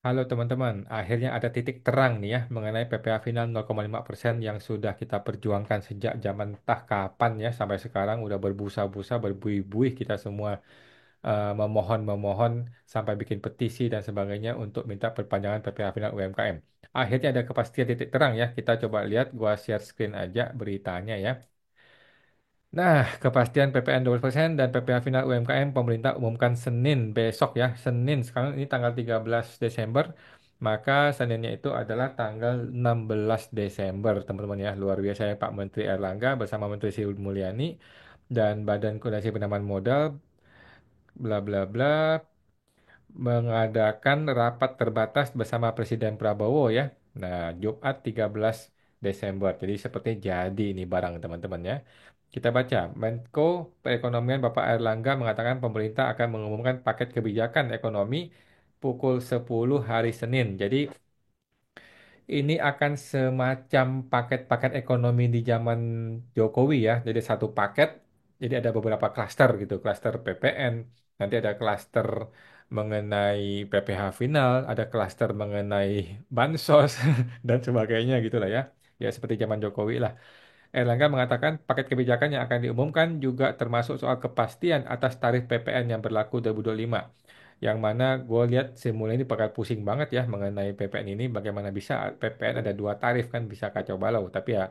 Halo teman-teman, akhirnya ada titik terang nih ya mengenai PPh final 0,5% yang sudah kita perjuangkan sejak zaman entah kapan ya sampai sekarang udah berbusa-busa, berbuih-buih kita semua memohon-memohon sampai bikin petisi dan sebagainya untuk minta perpanjangan PPh final UMKM. Akhirnya ada kepastian titik terang ya. Kita coba lihat, gua share screen aja beritanya ya. Nah, kepastian PPN 12% dan PPh final UMKM pemerintah umumkan Senin besok ya. Senin, sekarang ini tanggal 13 Desember. Maka Seninnya itu adalah tanggal 16 Desember, teman-teman ya. Luar biasa ya Pak Menteri Erlangga bersama Menteri Sri Mulyani dan Badan Koordinasi Penanaman Modal bla bla bla mengadakan rapat terbatas bersama Presiden Prabowo ya. Nah, Jumat 13 Desember. Jadi seperti jadi ini barang teman-teman ya. Kita baca, Menko Perekonomian Bapak Erlangga mengatakan pemerintah akan mengumumkan paket kebijakan ekonomi pukul 10 hari Senin. Jadi ini akan semacam paket-paket ekonomi di zaman Jokowi ya. Jadi satu paket, jadi ada beberapa klaster gitu, klaster PPN, nanti ada klaster mengenai PPh final, ada klaster mengenai bansos dan sebagainya gitulah ya. Ya seperti zaman Jokowi lah. Erlangga mengatakan paket kebijakan yang akan diumumkan juga termasuk soal kepastian atas tarif PPN yang berlaku 2025. Yang mana gue lihat Sri Mulyani ini bakal pusing banget ya mengenai PPN ini. Bagaimana bisa PPN ada dua tarif kan bisa kacau balau. Tapi ya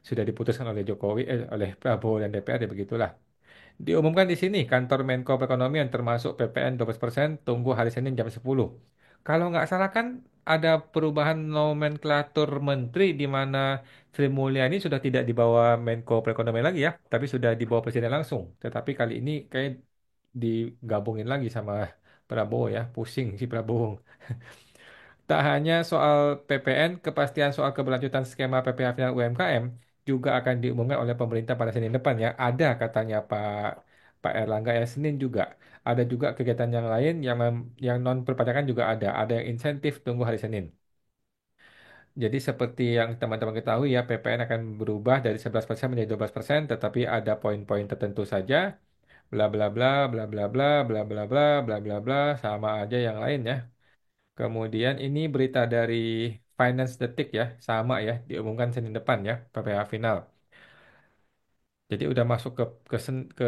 sudah diputuskan oleh Jokowi, oleh Prabowo dan DPR ya begitulah. Diumumkan di sini, kantor Menko Perekonomian termasuk PPN 12% tunggu hari Senin jam 10. Kalau nggak salah kan ada perubahan nomenklatur menteri di mana Sri Mulyani sudah tidak di bawah Menko Perekonomian lagi ya, tapi sudah di bawah Presiden langsung. Tetapi kali ini kayak digabungin lagi sama Prabowo ya, pusing si Prabowo. Tak hanya soal PPN, kepastian soal keberlanjutan skema PPh final UMKM juga akan diumumkan oleh pemerintah pada Senin depan ya. Ada katanya Pak Erlangga ya Senin juga. Ada juga kegiatan yang lain yang non perpajakan juga ada. Ada yang insentif tunggu hari Senin. Jadi seperti yang teman-teman ketahui ya, PPN akan berubah dari 11% menjadi 12%, tetapi ada poin-poin tertentu saja. Bla bla bla bla bla bla bla bla bla bla bla bla sama aja yang lain ya. Kemudian ini berita dari Finance Detik ya, sama ya, diumumkan Senin depan ya, PPh final. Jadi udah masuk ke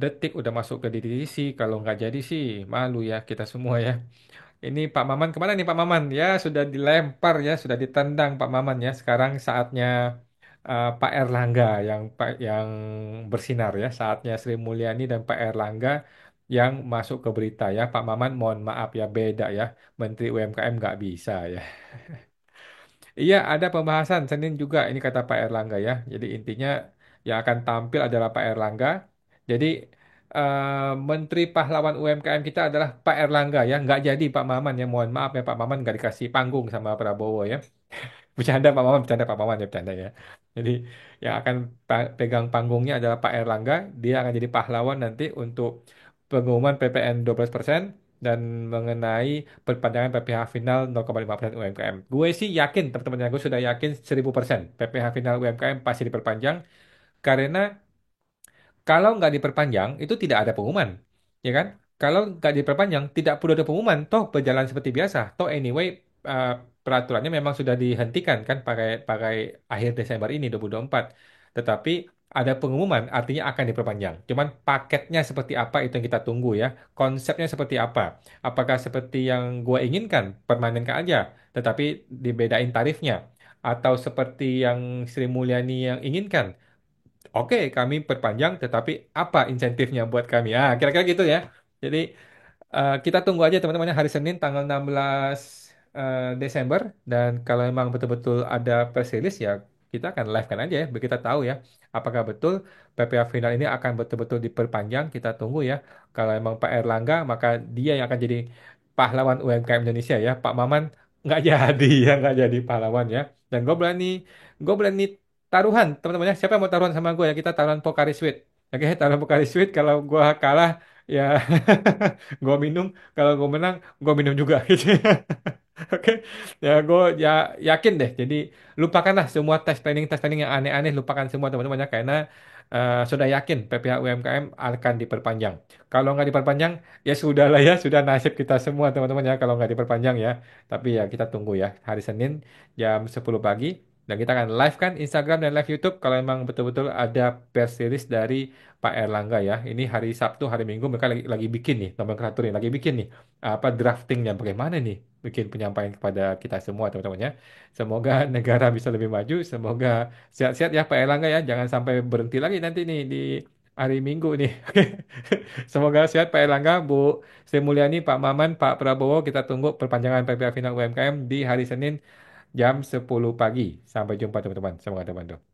Detik, udah masuk ke DTC. Kalau nggak jadi sih, malu ya kita semua ya. Ini Pak Maman kemana nih Pak Maman? Ya sudah dilempar ya, sudah ditendang Pak Maman ya. Sekarang saatnya Pak Erlangga yang bersinar ya. Saatnya Sri Mulyani dan Pak Erlangga yang masuk ke berita ya. Pak Maman mohon maaf ya beda ya. Menteri UMKM nggak bisa ya. Iya, ada pembahasan Senin juga. Ini kata Pak Erlangga ya. Jadi intinya yang akan tampil adalah Pak Erlangga. Jadi Menteri Pahlawan UMKM kita adalah Pak Erlangga ya. Nggak jadi Pak Maman ya. Mohon maaf ya Pak Maman nggak dikasih panggung sama Prabowo ya. Bercanda Pak Maman, bercanda Pak Maman ya bercanda ya. Jadi yang akan pegang panggungnya adalah Pak Erlangga. Dia akan jadi pahlawan nanti untuk pengumuman PPN 12% dan mengenai perpanjangan PPh final 0,5% UMKM. Gue sih yakin, teman-teman, gue sudah yakin 1000% PPh final UMKM pasti diperpanjang karena kalau nggak diperpanjang, itu tidak ada pengumuman, ya kan? Kalau nggak diperpanjang, tidak perlu ada pengumuman, toh berjalan seperti biasa. Toh anyway, uh, peraturannya memang sudah dihentikan kan pakai pakai akhir Desember ini 2024. Tetapi ada pengumuman, artinya akan diperpanjang. Cuman paketnya seperti apa itu yang kita tunggu ya. Konsepnya seperti apa? Apakah seperti yang gue inginkan, permanenkan aja, tetapi dibedain tarifnya? Atau seperti yang Sri Mulyani yang inginkan? Oke, kami perpanjang, tetapi apa insentifnya buat kami? Ah, kira-kira gitu ya. Jadi kita tunggu aja teman-teman ya, hari Senin tanggal 16 Desember dan kalau memang betul-betul ada press release ya kita akan live kan aja ya, biar kita tahu ya apakah betul PPh final ini akan betul-betul diperpanjang. Kita tunggu ya. Kalau memang Pak Erlangga maka dia yang akan jadi pahlawan UMKM Indonesia ya. Pak Maman nggak jadi ya, nggak jadi pahlawan ya. Dan gue berani taruhan teman-teman ya. Siapa yang mau taruhan sama gue ya? Kita taruhan Pocari Sweat. Oke, taruhan Pocari Sweat. Kalau gue kalah ya gue minum, kalau gue menang gue minum juga gitu. Oke, ya gue yakin deh. Jadi lupakanlah semua tes planning yang aneh-aneh, lupakan semua teman-teman ya karena sudah yakin PPh UMKM akan diperpanjang. Kalau nggak diperpanjang, ya sudah lah ya, sudah nasib kita semua teman-teman ya kalau nggak diperpanjang ya. Tapi ya kita tunggu ya hari Senin jam 10 pagi. Dan kita akan live kan Instagram dan live YouTube kalau memang betul-betul ada press release dari Pak Erlangga ya. Ini hari Sabtu, hari Minggu mereka lagi bikin nih nomenklaturnya, lagi bikin nih apa draftingnya bagaimana nih bikin penyampaian kepada kita semua teman-teman ya. Semoga negara bisa lebih maju, semoga sehat-sehat ya Pak Erlangga ya. Jangan sampai berhenti lagi nanti nih di hari Minggu nih. Oke. Semoga sehat Pak Erlangga, Bu Sri Mulyani, Pak Maman, Pak Prabowo. Kita tunggu perpanjangan PPh Final UMKM di hari Senin jam 10 pagi. Sampai jumpa teman-teman. Semoga terbantu.